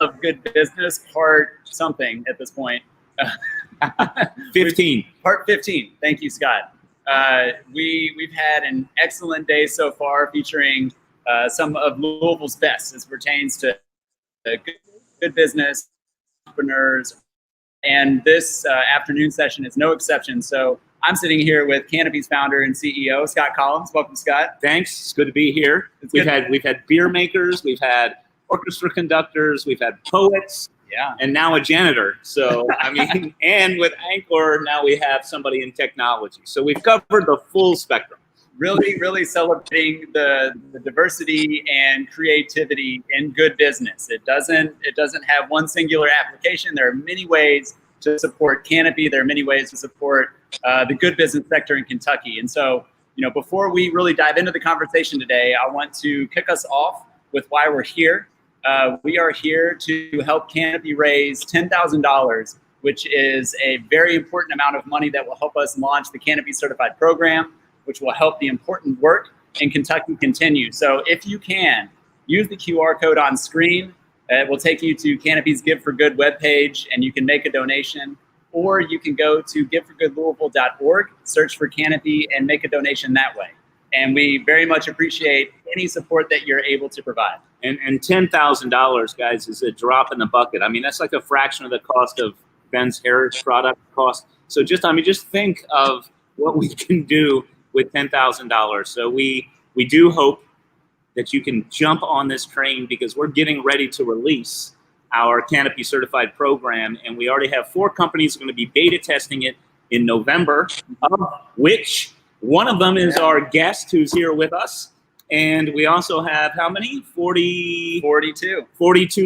Of good business, part something at this point. 15. Part 15. Thank you, Scott. We've had an excellent day so far, featuring some of Louisville's best as pertains to good business, entrepreneurs, and this afternoon session is no exception. So I'm sitting here with Canopy's founder and CEO, Scott Koloms. Welcome, Scott. Thanks. It's good to be here. We've had beer makers, we've had orchestra conductors, we've had poets, and now a janitor. So I mean, and with Ankur, now we have somebody in technology. So we've covered the full spectrum. Really celebrating the diversity and creativity in good business. It doesn't have one singular application. There are many ways to support Canopy. There are many ways to support the good business sector in Kentucky. And so, before we really dive into the conversation today, I want to kick us off with why we're here. We are here to help Canopy raise $10,000, which is a very important amount of money that will help us launch the Canopy Certified Program, which will help the important work in Kentucky continue. So if you can, use the QR code on screen. It will take you to Canopy's Give for Good webpage, and you can make a donation. Or you can go to giveforgoodlouisville.org, search for Canopy, and make a donation that way. And we very much appreciate any support that you're able to provide. And $10,000, guys, is a drop in the bucket. I mean, that's like a fraction of the cost of Ben's hair product cost. So just think of what we can do with $10,000. So we do hope that you can jump on this train, because we're getting ready to release our Canopy Certified Program, and we already have 4 companies going to be beta testing it in November, of which one of them is our guest who's here with us. And we also have how many? 42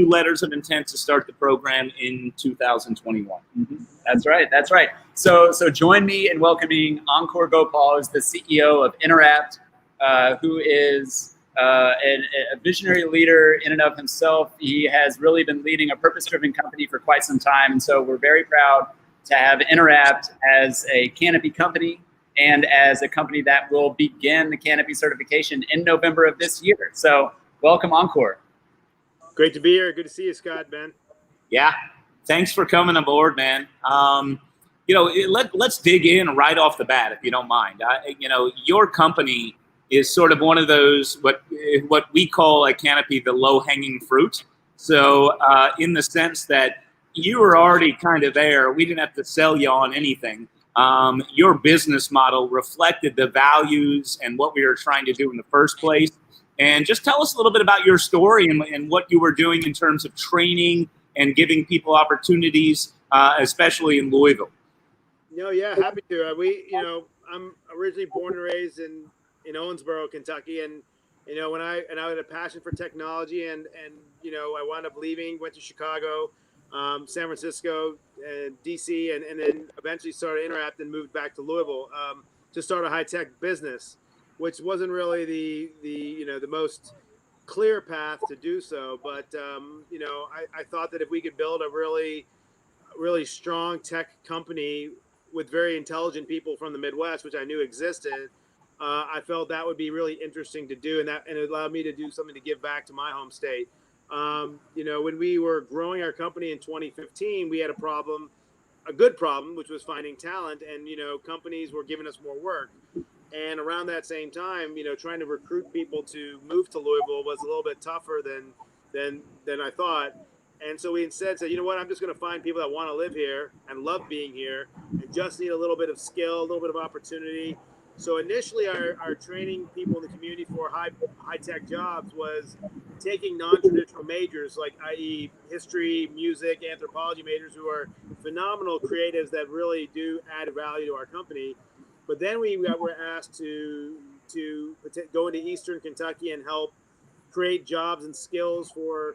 letters of intent to start the program in 2021. Mm-hmm. That's right. So join me in welcoming Ankur Gopal, who's the CEO of Interapt, who is a visionary leader in and of himself. He has really been leading a purpose-driven company for quite some time. And so we're very proud to have Interapt as a Canopy company, and as a company that will begin the Canopy certification in November of this year. So welcome, Ankur. Great to be here. Good to see you, Scott, Ben. Yeah, thanks for coming aboard, man. Let's dig in right off the bat, if you don't mind. Your company is sort of one of those, what we call at Canopy, the low-hanging fruit. So in the sense that you were already kind of there, we didn't have to sell you on anything. Your business model reflected the values and what we were trying to do in the first place. And just tell us a little bit about your story and what you were doing in terms of training and giving people opportunities, especially in Louisville. Happy to. I'm originally born and raised in Owensboro, Kentucky, and when I had a passion for technology, and I wound up leaving, went to Chicago, San Francisco, DC, and then eventually started Interapt and moved back to Louisville to start a high-tech business, which wasn't really the most clear path to do so. But I thought that if we could build a really strong tech company with very intelligent people from the Midwest, which I knew existed, I felt that would be really interesting to do, and it allowed me to do something to give back to my home state. When we were growing our company in 2015, we had a good problem, which was finding talent, and companies were giving us more work. And around that same time, trying to recruit people to move to Louisville was a little bit tougher than I thought. And so we instead said, you know what, I'm just going to find people that want to live here and love being here and just need a little bit of skill, a little bit of opportunity. So initially our training people in the community for high-tech jobs was taking non-traditional majors, like i.e. history, music, anthropology majors, who are phenomenal creatives that really do add value to our company. But then we were asked to go into Eastern Kentucky and help create jobs and skills for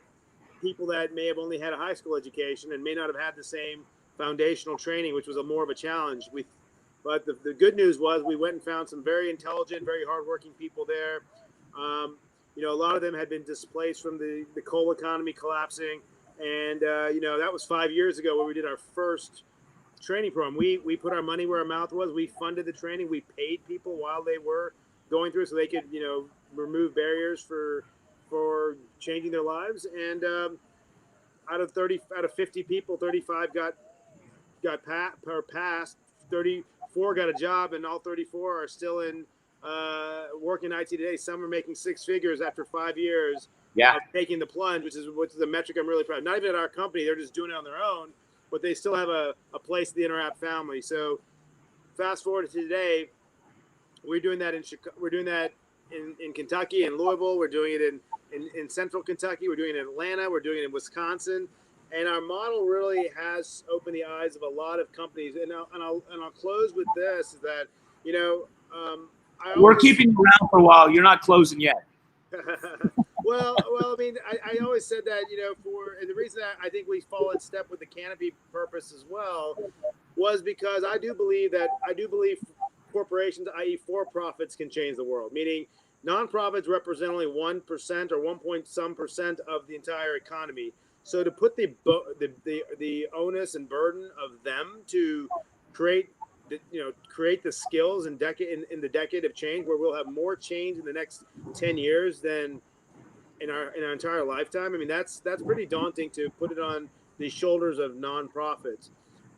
people that may have only had a high school education and may not have had the same foundational training, which was more of a challenge. But the good news was we went and found some very intelligent, very hardworking people there. A lot of them had been displaced from the coal economy collapsing. And, that was 5 years ago when we did our first training program. We put our money where our mouth was. We funded the training. We paid people while they were going through so they could, remove barriers for changing their lives. And out of 50 people, 35 got passed. 34 got a job, and all 34 are still in working IT today. Some are making six figures after 5 years of taking the plunge, which is a metric I'm really proud of. Not even at our company, they're just doing it on their own, but they still have a place in the Interapt family. So fast forward to today, we're doing that in Chicago, we're doing that in Kentucky and Louisville. We're doing it in central Kentucky. We're doing it in Atlanta. We're doing it in Wisconsin. And our model really has opened the eyes of a lot of companies. And I'll close with this: is that we're keeping you around for a while. You're not closing yet. well, I mean, I always said that and the reason that I think we fall in step with the Canopy purpose as well was because I do believe corporations, i.e., for-profits, can change the world. Meaning, nonprofits represent only 1% or 1 point some% of the entire economy. So to put the onus and burden of them to create the skills in the decade of change, where we'll have more change in the next 10 years than in our entire lifetime. I mean, that's pretty daunting to put it on the shoulders of nonprofits.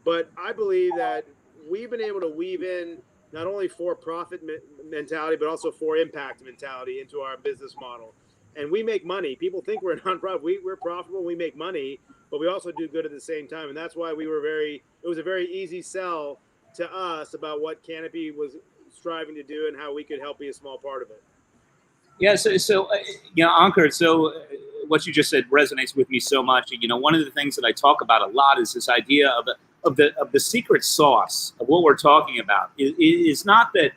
But I believe that we've been able to weave in not only for-profit mentality, but also for-impact mentality into our business model. And we make money. People think we're a nonprofit. We're profitable. We make money, but we also do good at the same time. And that's why it was a very easy sell to us about what Canopy was striving to do and how we could help be a small part of it. Yeah. So Ankur, what you just said resonates with me so much. One of the things that I talk about a lot is this idea of the secret sauce of what we're talking about. Is not that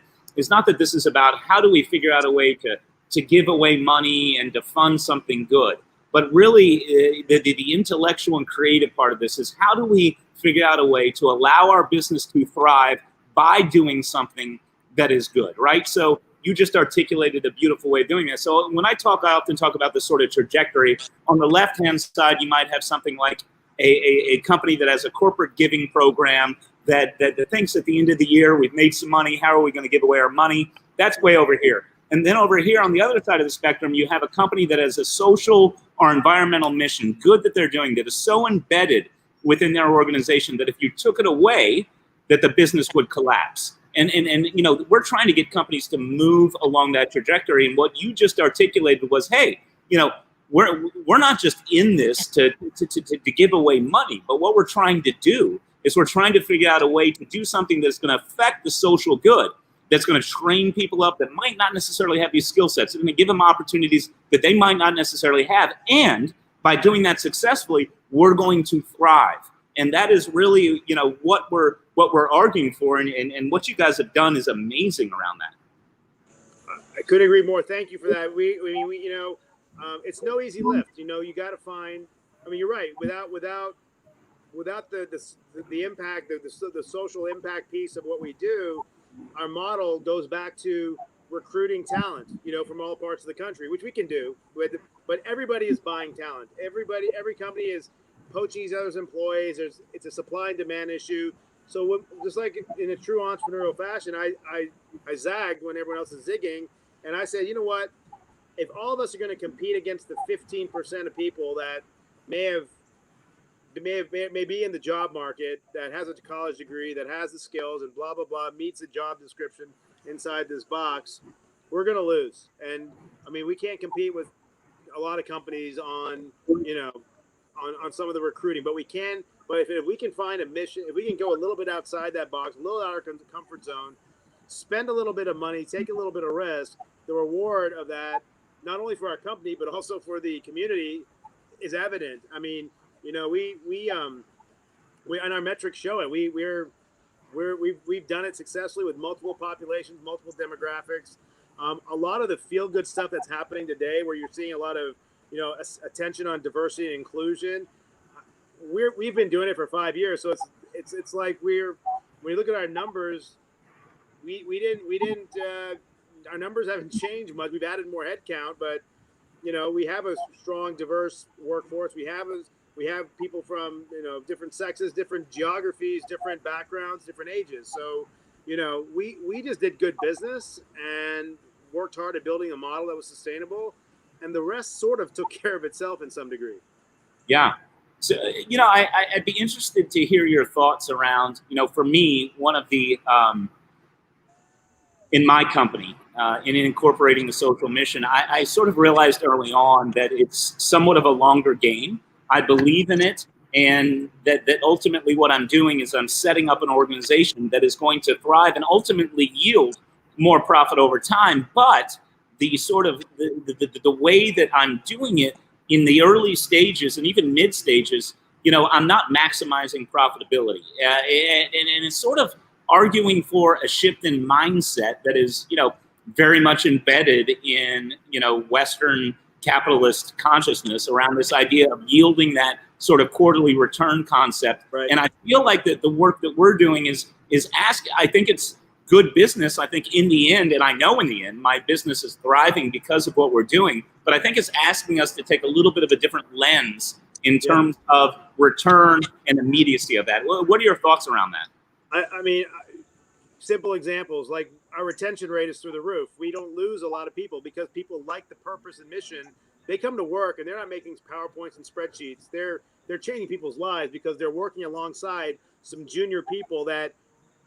this is about how do we figure out a way to give away money and to fund something good, but really the intellectual and creative part of this is how do we figure out a way to allow our business to thrive by doing something that is good, right? So you just articulated a beautiful way of doing that. So when I often talk about this sort of trajectory. On the left-hand side, you might have something like a company that has a corporate giving program that thinks at the end of the year, we've made some money, how are we going to give away our money? That's way over here. And then over here on the other side of the spectrum, you have a company that has a social or environmental mission, good that they're doing, that is so embedded within their organization that if you took it away, that the business would collapse. And we're trying to get companies to move along that trajectory. And what you just articulated was, hey, we're not just in this to give away money, but what we're trying to do is we're trying to figure out a way to do something that's going to affect the social good, that's going to train people up that might not necessarily have these skill sets. It's going to give them opportunities that they might not necessarily have. And by doing that successfully, we're going to thrive. And that is really, what we're arguing for. And what you guys have done is amazing around that. I couldn't agree more. Thank you for that. It's no easy lift. You got to find. I mean, you're right. Without the impact, the social impact piece of what we do, our model goes back to recruiting talent, from all parts of the country, which we can do. But everybody is buying talent. Every company is poaching each other's employees. It's a supply and demand issue. So just like in a true entrepreneurial fashion, I zagged when everyone else is zigging, and I said, you know what? If all of us are going to compete against the 15% of people that may be in the job market, that has a college degree, that has the skills, and blah blah blah, meets the job description inside this box, we're going to lose. And I mean, we can't compete with a lot of companies on some of the recruiting, but we can. But if we can find a mission, if we can go a little bit outside that box, a little out of our comfort zone, spend a little bit of money, take a little bit of risk, the reward of that, not only for our company but also for the community, is evident. I mean, we and our metrics show it. We've done it successfully with multiple populations, multiple demographics. A lot of the feel good stuff that's happening today, where you're seeing a lot of, attention on diversity and inclusion. We've been doing it for 5 years, so it's like when you look at our numbers, we didn't our numbers haven't changed much. We've added more headcount, but we have a strong, diverse workforce. We have people from different sexes, different geographies, different backgrounds, different ages. So we just did good business and worked hard at building a model that was sustainable, and the rest sort of took care of itself in some degree. Yeah. So, I'd be interested to hear your thoughts around, for me, one of the, in my company, in incorporating the social mission, I sort of realized early on that it's somewhat of a longer game. I believe in it, and that ultimately what I'm doing is I'm setting up an organization that is going to thrive and ultimately yield more profit over time. But the sort of the way that I'm doing it in the early stages and even mid stages, I'm not maximizing profitability, and it's sort of arguing for a shift in mindset that is, very much embedded in, Western capitalist consciousness around this idea of yielding that sort of quarterly return concept. Right. And I feel like that the work that we're doing is I think it's good business. I think in the end, and I know in the end, my business is thriving because of what we're doing, but I think it's asking us to take a little bit of a different lens in terms of return and immediacy of that. What are your thoughts around that? I mean, simple examples, like our retention rate is through the roof. We don't lose a lot of people because people like the purpose and mission. They come to work and they're not making PowerPoints and spreadsheets. They're changing people's lives because they're working alongside some junior people that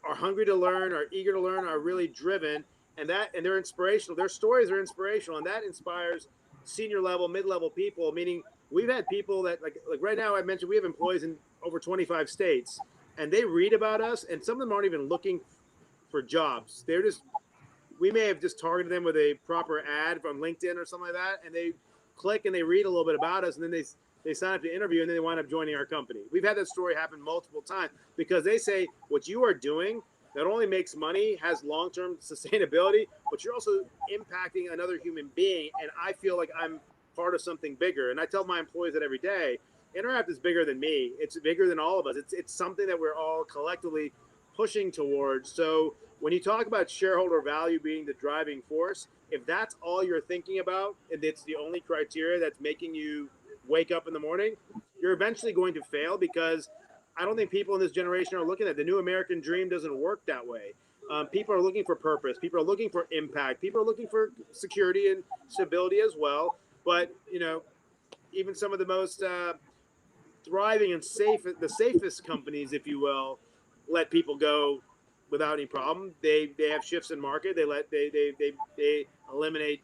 are hungry to learn, are eager to learn, are really driven, and they're inspirational. Their stories are inspirational, and that inspires senior level, mid-level people. Meaning, we've had people that like right now. I mentioned we have employees in over 25 states, and they read about us, and some of them aren't even looking for jobs. We may have just targeted them with a proper ad from LinkedIn or something like that, and they click and they read a little bit about us, and then they sign up to interview, and then they wind up joining our company. We've had that story happen multiple times because they say what you are doing not only makes money, has long-term sustainability, but you're also impacting another human being, and I feel like I'm part of something bigger. And I tell my employees that every day. Interapt is bigger than me. It's bigger than all of us. It's something that we're all collectively pushing towards. So when you talk about shareholder value being the driving force, if that's all you're thinking about and it's the only criteria that's making you wake up in the morning, you're eventually going to fail, because I don't think people in this generation are looking at the new American dream. Doesn't work that way. People are looking for purpose. People are looking for impact. People are looking for security and stability as well. But even some of the most thriving and the safest companies, if you will, let people go without any problem. They have shifts in market. They eliminate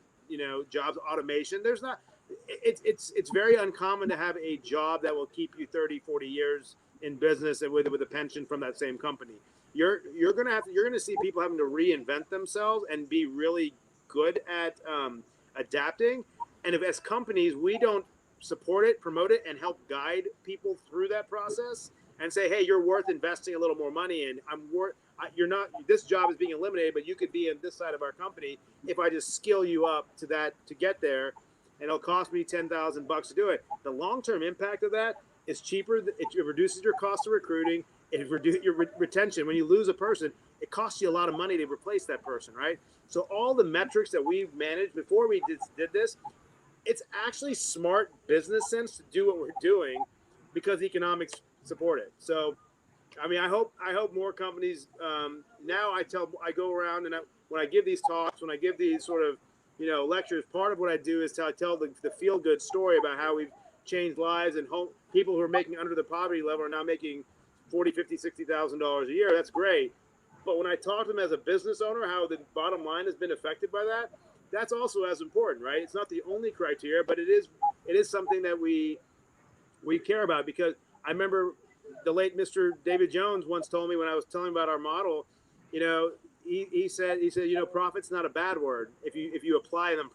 jobs, automation. It's very uncommon to have a job that will keep you 30, 40 years in business and with a pension from that same company. You're gonna see people having to reinvent themselves and be really good at adapting. And if as companies we don't support it, promote it, and help guide people through that process and say, hey, you're worth investing a little more money in. You're not, this job is being eliminated, but you could be in this side of our company if I just skill you up to get there, and it'll cost me $10,000 to do it. The long-term impact of that is cheaper. It reduces your cost of recruiting. It reduces your retention. When you lose a person, it costs you a lot of money to replace that person, right? So all the metrics that we've managed before we did this, it's actually smart business sense to do what we're doing because economics support it. So, I mean, I hope more companies. Now I go around and when I give these talks, when I give these sort of lectures, part of what I do is tell the feel good story about how we've changed lives, and people who are making under the poverty level are now making $40,000, $50,000, $60,000 a year. That's great. But when I talk to them as a business owner, how the bottom line has been affected by that, that's also as important, right? It's not the only criteria, but it is something that we care about. Because I remember the late Mr. David Jones once told me, when I was telling him about our model, he said, profit's not a bad word if you apply them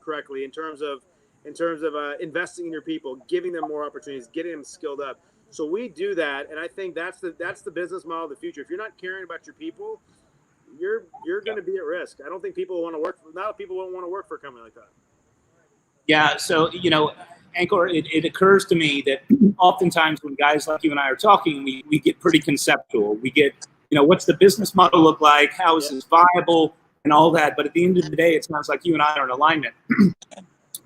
correctly in terms of investing in your people, giving them more opportunities, getting them skilled up. So we do that, and I think that's the business model of the future. If you're not caring about your people, you're going to be at risk. I don't think people want to work. Not people won't want to work for a company like that. Yeah. So, Ankur, it occurs to me that oftentimes when guys like you and I are talking, we get pretty conceptual. We get, what's the business model look like? How is this viable and all that? But at the end of the day, it sounds like you and I are in alignment.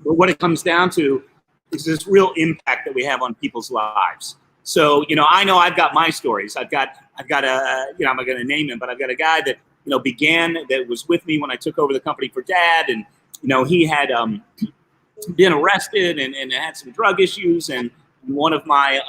But what it comes down to is this real impact that we have on people's lives. So, I know I've got my stories. I've got a, I'm not going to name him, but I've got a guy that, that was with me when I took over the company for Dad. And, he had been arrested and had some drug issues. And one of my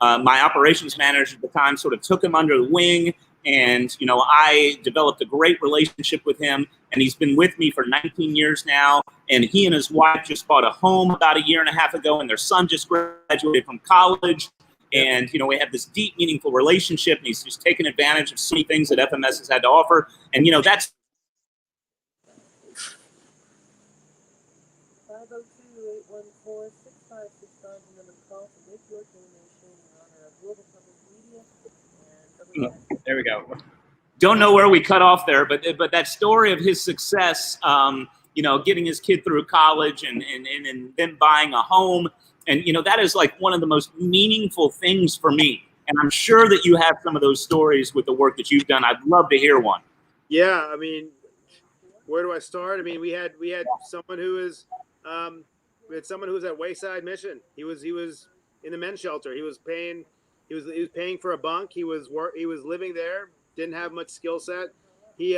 my operations managers at the time sort of took him under the wing. And, I developed a great relationship with him. And he's been with me for 19 years now. And he and his wife just bought a home about a year and a half ago. And their son just graduated from college. And, we have this deep, meaningful relationship. And he's just taken advantage of so many things that FMS has had to offer. And, that's 502-814-6565 number to call to make your donation in honor of Global Public Media and There we go. don't know where we cut off there, but that story of his success, getting his kid through college and then buying a home. And, that is like one of the most meaningful things for me. And I'm sure that you have some of those stories with the work that you've done. I'd love to hear one. Yeah. I mean, where do I start? I mean, we had someone who is, at Wayside Mission. He was in the men's shelter. He was paying for a bunk. He was living there. Didn't have much skill set. He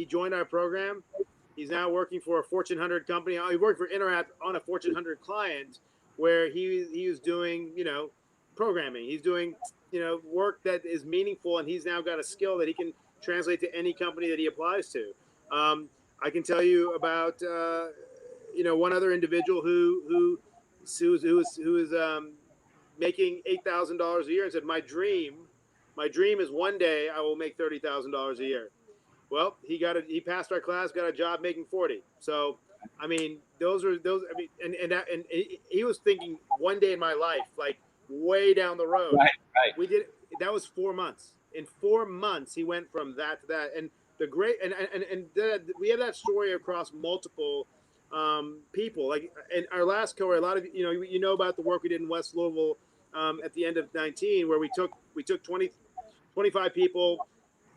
joined our program. He's now working for a Fortune 100 company. He worked for Interapt on a Fortune 100 client where he was doing, programming. He's doing, work that is meaningful, and he's now got a skill that he can translate to any company that he applies to. I can tell you about, one other individual who is making $8,000 a year and said, my dream is one day I will make $30,000 a year. Well, he passed our class, got a job making 40. So, I mean, and he was thinking one day in my life, like way down the road. Right. That was 4 months. In 4 months, he went from that to that. And we have that story across multiple people. Like in our last cohort, a lot of about the work we did in West Louisville at the end of 19, where we took 25 people,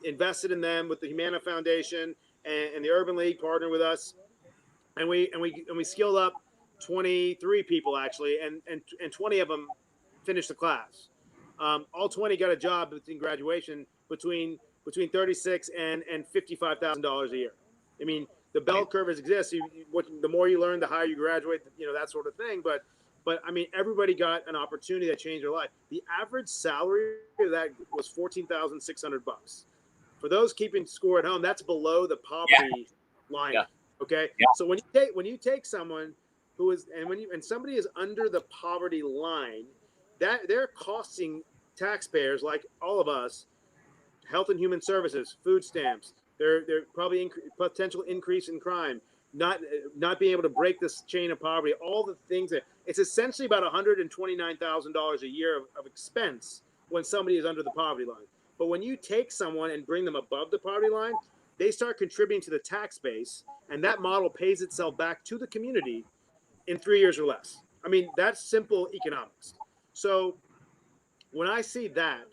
invested in them with the Humana Foundation and the Urban League partnered with us, and we skilled up 23 people actually, and 20 of them finished the class. All 20 got a job between graduation between $36,000 and $55,000 a year. I mean, the bell curve exists. The more you learn, the higher you graduate. That sort of thing. But I mean, everybody got an opportunity that changed their life. The average salary of that was $14,600. For those keeping score at home, that's below the poverty line. Yeah. Okay. Yeah. So when you take someone who is and somebody is under the poverty line, that they're costing taxpayers like all of us health and human services, food stamps. They're probably potential increase in crime, not being able to break this chain of poverty. All the things that it's essentially about $129,000 a year of expense when somebody is under the poverty line. But when you take someone and bring them above the poverty line, they start contributing to the tax base, and that model pays itself back to the community in 3 years or less. I mean, that's simple economics. So when I see that,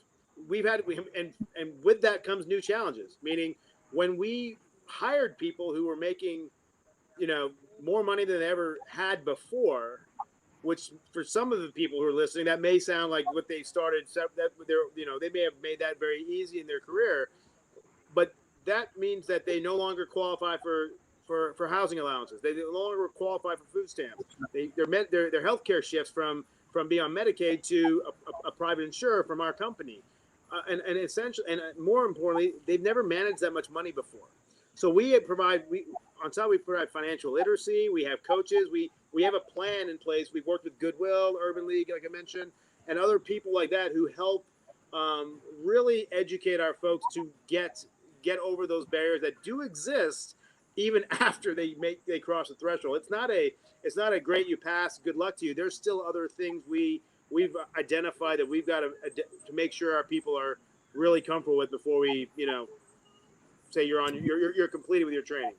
and with that comes new challenges, meaning when we hired people who were making, more money than they ever had before, which for some of the people who are listening, that may sound like what they started, that they may have made that very easy in their career, but that means that they no longer qualify for housing allowances. They no longer qualify for food stamps. Their health care shifts from being on Medicaid to a private insurer from our company. And essentially, and more importantly, they've never managed that much money before. So we provide financial literacy. We have coaches. We have a plan in place. We've worked with Goodwill, Urban League, like I mentioned, and other people like that who help really educate our folks to get over those barriers that do exist even after they cross the threshold. It's not a great you pass, good luck to you. There's still other things we've identified that we've got to make sure our people are really comfortable with before we say you're completed with your training.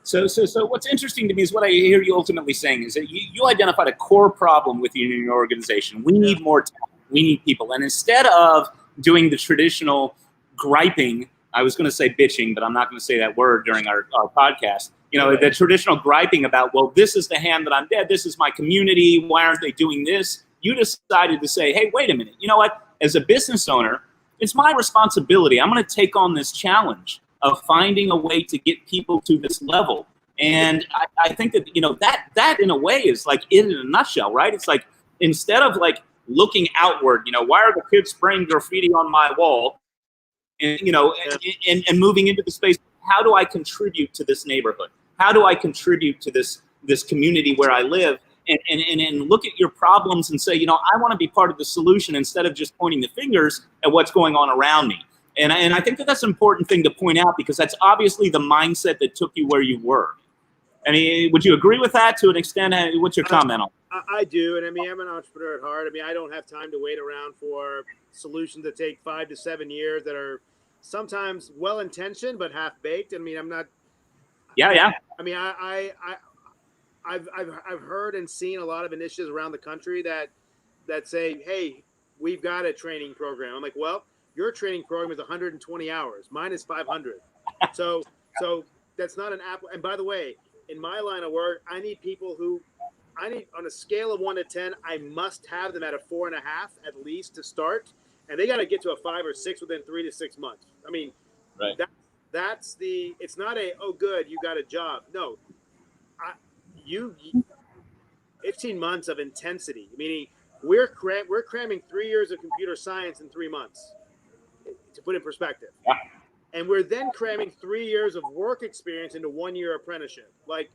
So what's interesting to me is what I hear you ultimately saying is that you identified a core problem within your organization. We need more talent. We need people. And instead of doing the traditional griping, I was going to say bitching, but I'm not going to say that word during our podcast. The traditional griping about, well, this is the hand that I'm dead. This is my community. Why aren't they doing this? You decided to say, hey, wait a minute. You know what? As a business owner, it's my responsibility. I'm going to take on this challenge of finding a way to get people to this level. And I think that, that in a way is like it in a nutshell, right? It's like, instead of like looking outward, why are the kids spraying graffiti on my wall? And, and moving into the space, how do I contribute to this neighborhood? How do I contribute to this community where I live? And look at your problems and say, I want to be part of the solution instead of just pointing the fingers at what's going on around me. And I think that's an important thing to point out, because that's obviously the mindset that took you where you were. I mean, would you agree with that to an extent? What's your comment on it? I do. And I mean, I'm an entrepreneur at heart. I mean, I don't have time to wait around for solutions that take 5 to 7 years that are sometimes well-intentioned but half-baked. I mean, I'm not. Yeah. I mean, I've heard and seen a lot of initiatives around the country that say, hey, we've got a training program. I'm like, well, your training program is 120 hours. Mine is 500. So that's not an app. And by the way, in my line of work, I need people on a scale of 1 to 10, I must have them at a 4.5 at least to start. And they got to get to a 5 or 6 within 3 to 6 months. I mean, right. It's not good, you got a job. No, 15 months of intensity, meaning we're cramming 3 years of computer science in 3 months, to put in perspective. Yeah. And we're then cramming 3 years of work experience into 1 year apprenticeship. Like,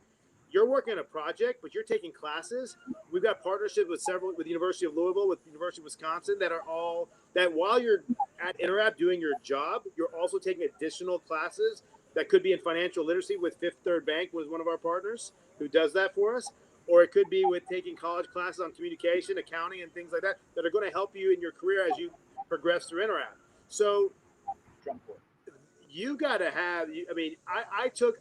you're working on a project, but you're taking classes. We've got partnerships with the University of Louisville, with the University of Wisconsin, that while you're at Interapt doing your job, you're also taking additional classes that could be in financial literacy with Fifth Third Bank, was one of our partners who does that for us. Or it could be with taking college classes on communication, accounting, and things like that are going to help you in your career as you progress through Interapt. So you got to have, I mean, I took,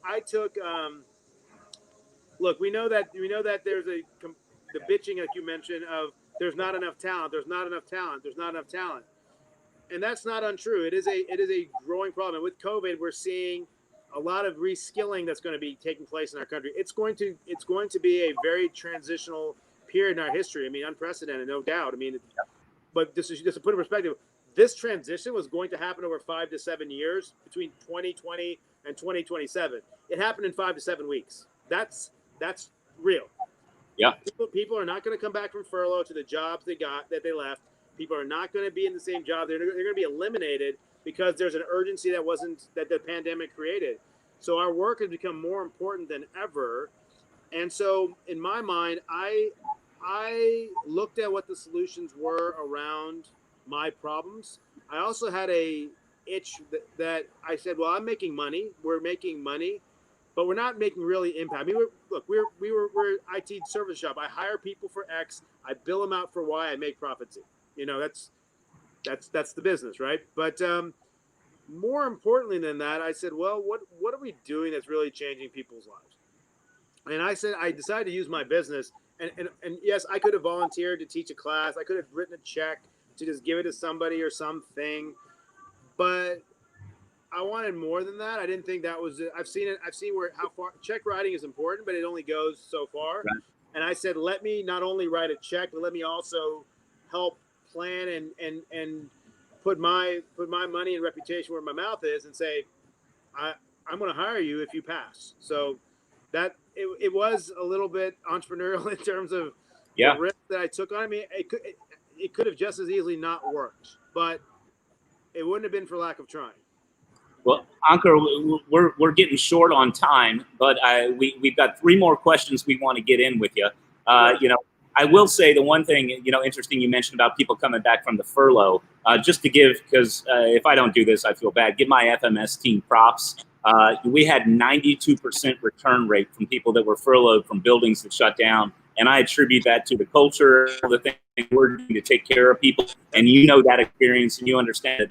look, we know that there's the bitching, like you mentioned, of there's not enough talent. And that's not untrue. It is a growing problem. And with COVID, we're seeing a lot of reskilling that's going to be taking place in our country. It's going to be a very transitional period in our history. I mean, unprecedented, no doubt. I mean, but just to put in perspective, this transition was going to happen over 5 to 7 years, between 2020 and 2027. It happened in 5 to 7 weeks. That's real. Yeah. People are not going to come back from furlough to the jobs that they left. People are not going to be in the same job. They're going to be eliminated because there's an urgency that the pandemic created. So our work has become more important than ever. And so in my mind, I looked at what the solutions were around my problems. I also had a itch that I said, well, I'm making money. We're making money, but we're not making really impact. I mean, we're IT service shop. I hire people for X. I bill them out for Y. I make profit Z. That's the business, right? But more importantly than that, I said, well, what are we doing that's really changing people's lives? And I decided to use my business. And yes, I could have volunteered to teach a class. I could have written a check to just give it to somebody or something. But I wanted more than that. I didn't think that was it. I've seen how far check writing is important, but it only goes so far. Right. And I said, let me not only write a check, but let me also help plan and put my money and reputation where my mouth is, and say, I'm going to hire you if you pass. So that it was a little bit entrepreneurial in terms of the risk that I took on. I mean, it could have just as easily not worked, but it wouldn't have been for lack of trying. Well, Ankur, we're getting short on time, but we've got 3 more questions we want to get in with you. I will say the one thing, interesting you mentioned about people coming back from the furlough, just to give, because if I don't do this, I feel bad, give my FMS team props. We had 92% return rate from people that were furloughed from buildings that shut down And I attribute that to the culture, the thing we're doing to take care of people. And you know that experience, and you understand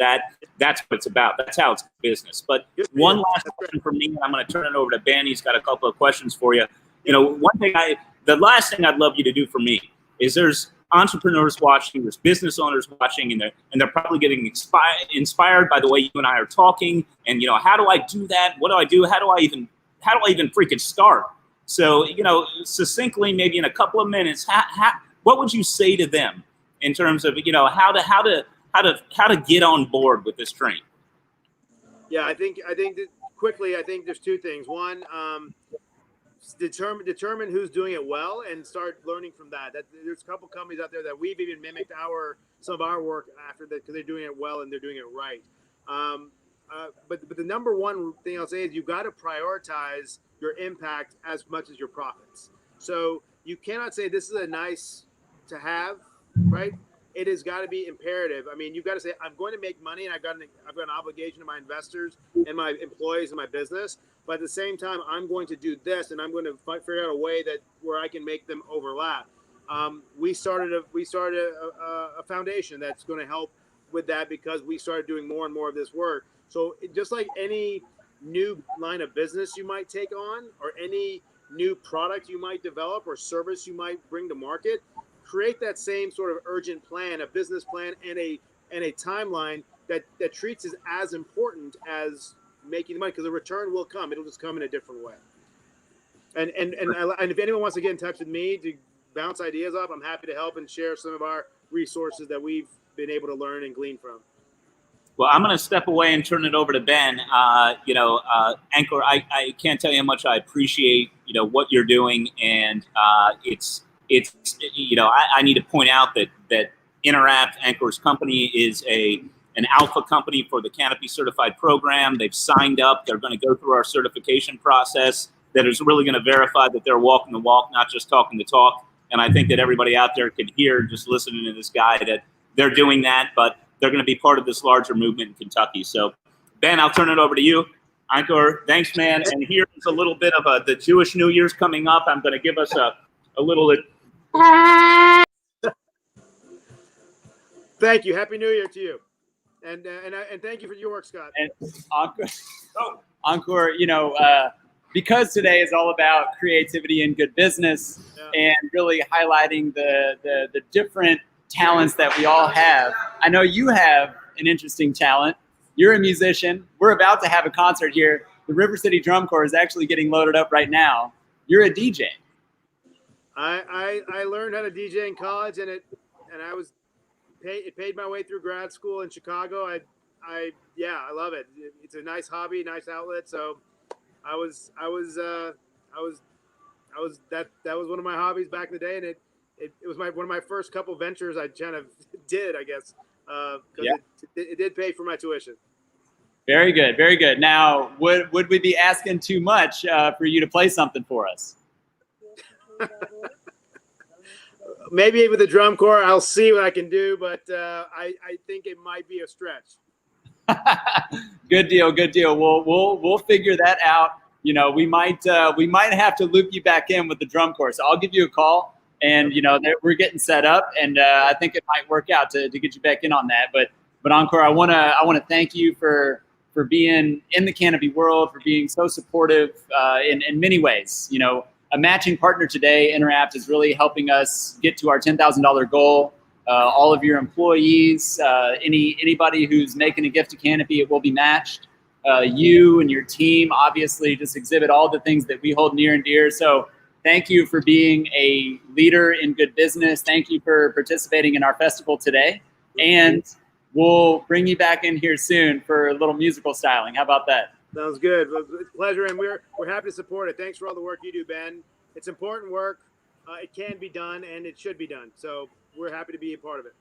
that's what it's about. That's how it's business. But one last question from me, and I'm going to turn it over to Ben. He's got a couple of questions for you. You know, the last thing I'd love you to do for me is there's entrepreneurs watching, there's business owners watching, and they're probably getting inspired by the way you and I are talking. And, you know, how do I do that? What do I do? How do I even freaking start? So, you know, succinctly, maybe in a couple of minutes, what would you say to them in terms of, you know, how to get on board with this train? Yeah, I think that quickly, I think there's two things. One, determine who's doing it well and start learning from that. There's a couple companies out there that we've even mimicked some of our work after that because they're doing it well and they're doing it right. But the number one thing I'll say is you've got to prioritize your impact as much as your profits. So you cannot say this is a nice to have, right? It has got to be imperative. I mean, you've got to say, I'm going to make money and I've got an obligation to my investors and my employees and my business. But at the same time, I'm going to do this and I'm going to figure out a way where I can make them overlap. We started a foundation that's going to help with that because we started doing more and more of this work. So just like any new line of business you might take on or any new product you might develop or service you might bring to market, create that same sort of urgent plan, a business plan, and a timeline that treats it as important as making money, because the return will come. It'll just come in a different way. And if anyone wants to get in touch with me to bounce ideas off, I'm happy to help and share some of our resources that we've been able to learn and glean from. Well, I'm going to step away and turn it over to Ben. Ankur, I can't tell you how much I appreciate, you know, what you're doing. And it's you know, I need to point out that Interapt, Ankur's company, is an alpha company for the Canopy certified program. They've signed up. They're going to go through our certification process that is really going to verify that they're walking the walk, not just talking the talk. And I think that everybody out there can hear, just listening to this guy, that they're doing that, but they're going to be part of this larger movement in Kentucky. So, Ben, I'll turn it over to you. Ankur, thanks, man. And here's a little bit of the Jewish New Year's coming up. I'm going to give us a little. Thank you. Happy New Year to you, and thank you for your work, Scott. And Ankur, you know, because today is all about creativity and good business, and really highlighting the different talents that we all have. I know you have an interesting talent. You're a musician. We're about to have a concert here. The River City Drum Corps is actually getting loaded up right now. You're a DJ. I learned how to DJ in college, and it paid my way through grad school in Chicago. I love it. It's a nice hobby, nice outlet. So that was one of my hobbies back in the day, and it was one of my first couple ventures I kind of did, I guess, because it did pay for my tuition. Very good, very good. Now, would we be asking too much for you to play something for us? Maybe with the drum corps, I'll see what I can do, but I think it might be a stretch. Good deal, good deal. We'll figure that out. You know, we might have to loop you back in with the drum corps. So I'll give you a call, and you know we're getting set up, and I think it might work out to get you back in on that. But Ankur, I wanna thank you for being in the Canopy world, for being so supportive in many ways. You know, a matching partner today, Interapt, is really helping us get to our $10,000 goal. All of your employees, anybody who's making a gift to Canopy, it will be matched. You and your team obviously just exhibit all the things that we hold near and dear. So thank you for being a leader in good business. Thank you for participating in our festival today. And we'll bring you back in here soon for a little musical styling. How about that? Sounds good. It's a pleasure, and we're happy to support it. Thanks for all the work you do, Ben. It's important work. It can be done, and it should be done. So we're happy to be a part of it.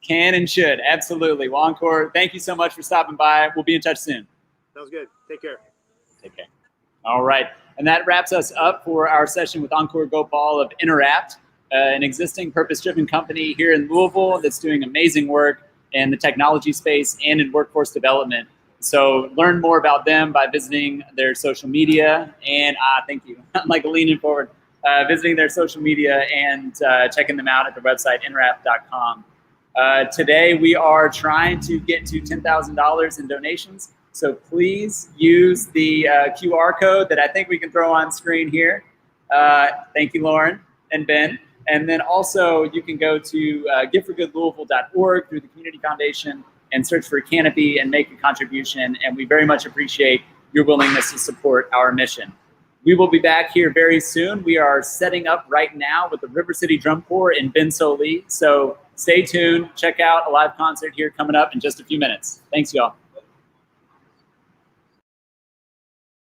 Can and should. Absolutely. Well, Ankur, thank you so much for stopping by. We'll be in touch soon. Sounds good. Take care. Take care. All right. And that wraps us up for our session with Ankur Gopal of Interapt, an existing purpose-driven company here in Louisville that's doing amazing work in the technology space and in workforce development. So learn more about them by visiting their social media. And thank you. I'm like leaning forward. visiting their social media and checking them out at the website interapt.com. Today, we are trying to get to $10,000 in donations. So please use the QR code that I think we can throw on screen here. Thank you, Lauren and Ben. And then also you can go to giveforgoodlouisville.org through the Community Foundation and search for Canopy and make a contribution. And we very much appreciate your willingness to support our mission. We will be back here very soon. We are setting up right now with the River City Drum Corps in Ben Lee. So stay tuned. Check out a live concert here coming up in just a few minutes. Thanks, y'all.